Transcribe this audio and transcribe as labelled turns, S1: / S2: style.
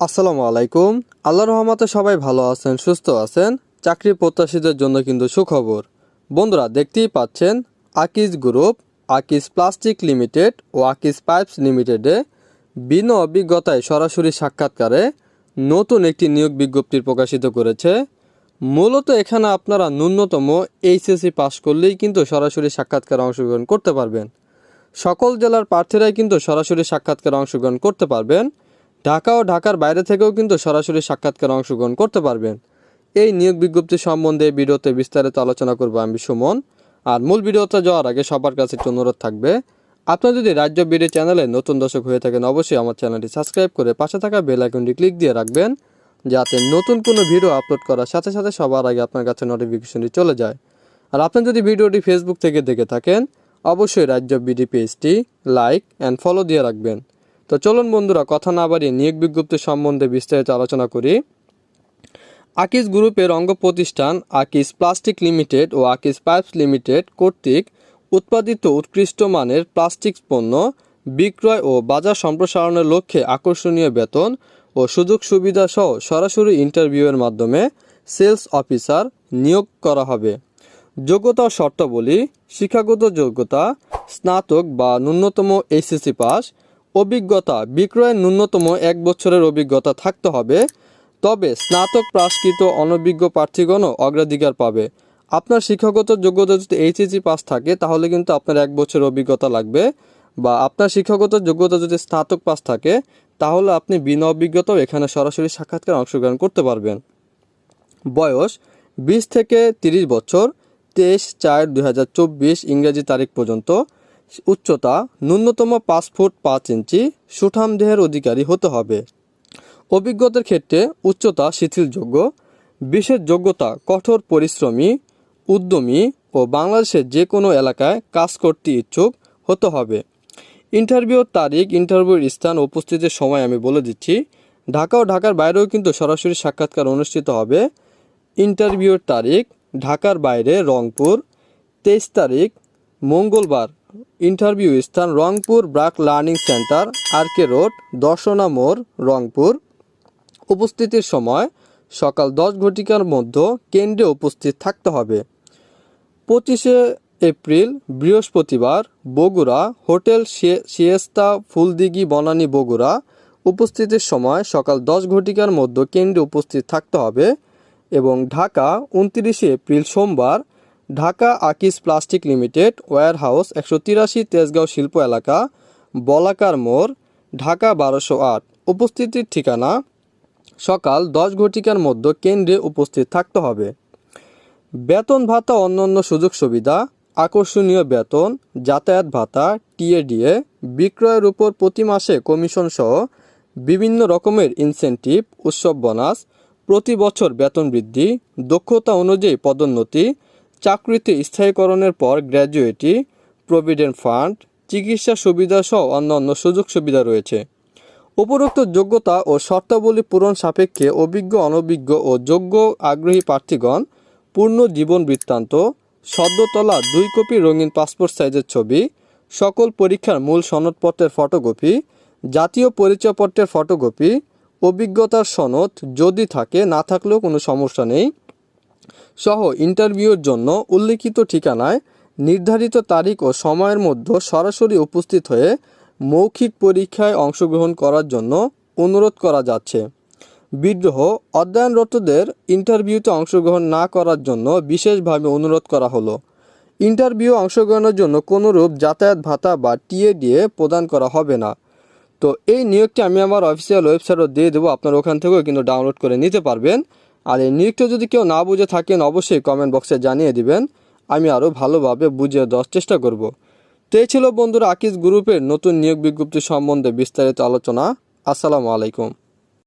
S1: আসসালামু আলাইকুম। আল্লাহর রহমতে সবাই ভালো আছেন, সুস্থ আছেন। চাকরি প্রত্যাশীদের জন্য কিন্তু সুখবর। বন্ধুরা, দেখতেই পাচ্ছেন Akij group, Akij plastic limited ও আকিজ পাইপস লিমিটেডে বিনা অভিজ্ঞতায় সরাসরি সাক্ষাৎকারে নতুন একটি নিয়োগ বিজ্ঞপ্তি প্রকাশিত করেছে। মূলত এখানে আপনারা ন্যূনতম এইচএসসি পাস করলেই কিন্তু সরাসরি সাক্ষাৎকারে অংশগ্রহণ করতে পারবেন। সকল জেলার প্রার্থীরাই কিন্তু সরাসরি সাক্ষাৎকারে অংশগ্রহণ করতে পারবেন। ঢাকা ও ঢাকার বাইরে থেকেও কিন্তু সরাসরি সাক্ষাৎকারে অংশগ্রহণ করতে পারবেন। এই নিয়োগ বিজ্ঞপ্তি সম্বন্ধে ভিডিওতে বিস্তারিত আলোচনা করব আমি সুমন। আর মূল ভিডিওতে যাওয়ার আগে সবার কাছে একটু অনুরোধ থাকবে, আপনারা যদি রাজ্য বিডি চ্যানেলে নতুন দর্শক হয়ে থাকেন অবশ্যই আমার চ্যানেলটি সাবস্ক্রাইব করে পাশে থাকা বেল আইকনটি ক্লিক দিয়ে রাখবেন, যাতে নতুন কোনো ভিডিও আপলোড করার সাথে সাথে সবার আগে আপনার কাছে নোটিফিকেশনটি চলে যায়। আর আপনি যদি ভিডিওটি ফেসবুক থেকে দেখে থাকেন অবশ্যই রাজ্য বিডি পেজটি লাইক অ্যান্ড ফলো দিয়ে রাখবেন। তো চলুন বন্ধুরা, কথা না বাড়িয়ে নিয়োগ বিজ্ঞপ্তি সম্বন্ধে বিস্তারিত আলোচনা করি। আকিজ গ্রুপের অঙ্গ প্রতিষ্ঠান আকিজ প্লাস্টিক লিমিটেড ও আকিজ পাইপস লিমিটেড কর্তৃক উৎপাদিত উৎকৃষ্ট মানের প্লাস্টিক পণ্য বিক্রয় ও বাজার সম্প্রসারণের লক্ষ্যে আকর্ষণীয় বেতন ও সুযোগ সুবিধা সহ সরাসরি ইন্টারভিউয়ের মাধ্যমে সেলস অফিসার নিয়োগ করা হবে। যোগ্যতা ও শর্তাবলী: শিক্ষাগত যোগ্যতা স্নাতক বা ন্যূনতম এইচএসসি পাস, অভিজ্ঞতা বিক্রয়ের ন্যূনতম 1 বছরের অভিজ্ঞতা থাকতে হবে, তবে স্নাতক পাসকৃত অনভিজ্ঞ প্রার্থীগণও অগ্রাধিকার পাবে। আপনার শিক্ষাগত যোগ্যতা যদি এইচএসসি পাস থাকে তাহলে কিন্তু আপনার 1 বছরের অভিজ্ঞতা লাগবে, বা আপনার শিক্ষাগত যোগ্যতা যদি স্নাতক পাস থাকে তাহলে আপনি বিনা অভিজ্ঞতাও এখানে সরাসরি সাক্ষাৎকারে অংশগ্রহণ করতে পারবেন। বয়স 20 থেকে 30 বছর, 23/4/2024 ইংরেজি তারিখ পর্যন্ত। উচ্চতা ন্যূনতম 5 ফুট 5 ইঞ্চি, সুঠাম দেহের অধিকারী হতে হবে। অভিজ্ঞতার ক্ষেত্রে উচ্চতা শিথিলযোগ্য। বিশেষ যোগ্যতা কঠোর পরিশ্রমী, উদ্যমী ও বাংলাদেশের যে কোনো এলাকায় কাজ করতে ইচ্ছুক হতে হবে। ইন্টারভিউর তারিখ, ইন্টারভিউর স্থান, উপস্থিতির সময় আমি বলে দিচ্ছি। ঢাকা ও ঢাকার বাইরেও কিন্তু সরাসরি সাক্ষাৎকার অনুষ্ঠিত হবে। ইন্টারভিউর তারিখ: ঢাকার বাইরে রংপুর, 23 তারিখ মঙ্গলবার। ইন্টারভিউ স্থান Rangpur BRAC learning centre, R K road, Darshana মোড়, রংপুর। উপস্থিতির সময় সকাল 10 ঘটিকার মধ্যে কেন্দ্রে উপস্থিত থাকতে হবে। 25 এপ্রিল বৃহস্পতিবার, বগুড়া, হোটেল সিয়েস্তা, ফুলদিঘি, বনানী, বগুড়া। উপস্থিতির সময় সকাল 10 ঘটিকার মধ্যে কেন্দ্রে উপস্থিত থাকতে হবে। এবং ঢাকা 29 এপ্রিল সোমবার, Dhaka Akij plastic limited, warehouse 183, Tejgaon শিল্প এলাকা, বলাকার মোড়, ঢাকা 1208। উপস্থিতির ঠিকানা সকাল 10 ঘটিকার মধ্যে কেন্দ্রে উপস্থিত থাকতে হবে। বেতন ভাতা অন্যান্য সুযোগ সুবিধা: আকর্ষণীয় বেতন, যাতায়াত ভাতা, টিএডিএ, বিক্রয়ের উপর প্রতি মাসে কমিশন সহ বিভিন্ন রকমের ইনসেনটিভ, উৎসব বোনাস, প্রতি বছর বেতন বৃদ্ধি, দক্ষতা অনুযায়ী পদোন্নতি, চাকরিতে স্থায়ীকরণের পর গ্র্যাজুয়েটি, প্রভিডেন্ট ফান্ড, চিকিৎসা সুবিধা সহ অন্যান্য সুযোগ সুবিধা রয়েছে। উপরোক্ত যোগ্যতা ও শর্তাবলী পূরণ সাপেক্ষে অভিজ্ঞ, অনভিজ্ঞ ও যোগ্য আগ্রহী প্রার্থীগণ পূর্ণ জীবন বৃত্তান্ত, সদ্য তোলা 2 কপি রঙিন পাসপোর্ট সাইজের ছবি, সকল পরীক্ষার মূল সনদপত্রের ফটোকপি, জাতীয় পরিচয়পত্রের ফটোকপি, অভিজ্ঞতার সনদ যদি থাকে, না থাকলেও কোনো সমস্যা নেই, সহ ইন্টারভিউর জন্য উল্লিখিত ঠিকানায় নির্ধারিত তারিখ ও সময়ের মধ্যে সরাসরি উপস্থিত হয়ে মৌখিক পরীক্ষায় অংশগ্রহণ করার জন্য অনুরোধ করা যাচ্ছে। বিদ্রোহ: অধ্যয়নরতদের ইন্টারভিউতে অংশগ্রহণ না করার জন্য বিশেষভাবে অনুরোধ করা হলো। ইন্টারভিউ অংশগ্রহণের জন্য কোনোরূপ যাতায়াত ভাতা বা টিএডিএ প্রদান করা হবে না। তো এই নিয়োগটি আমি আমার অফিসিয়াল ওয়েবসাইটও দিয়ে দেবো, আপনারা ওখান থেকেও কিন্তু ডাউনলোড করে নিতে পারবেন। আর এই নিয়োগটা যদি কেউ না বুঝে থাকেন অবশ্যই কমেন্ট বক্সে জানিয়ে দিবেন, আমি আরও ভালোভাবে বুঝিয়ে দেওয়ার চেষ্টা করব। তো এই ছিল বন্ধুরা আকিজ গ্রুপের নতুন নিয়োগ বিজ্ঞপ্তি সম্বন্ধে বিস্তারিত আলোচনা। আসসালামু আলাইকুম।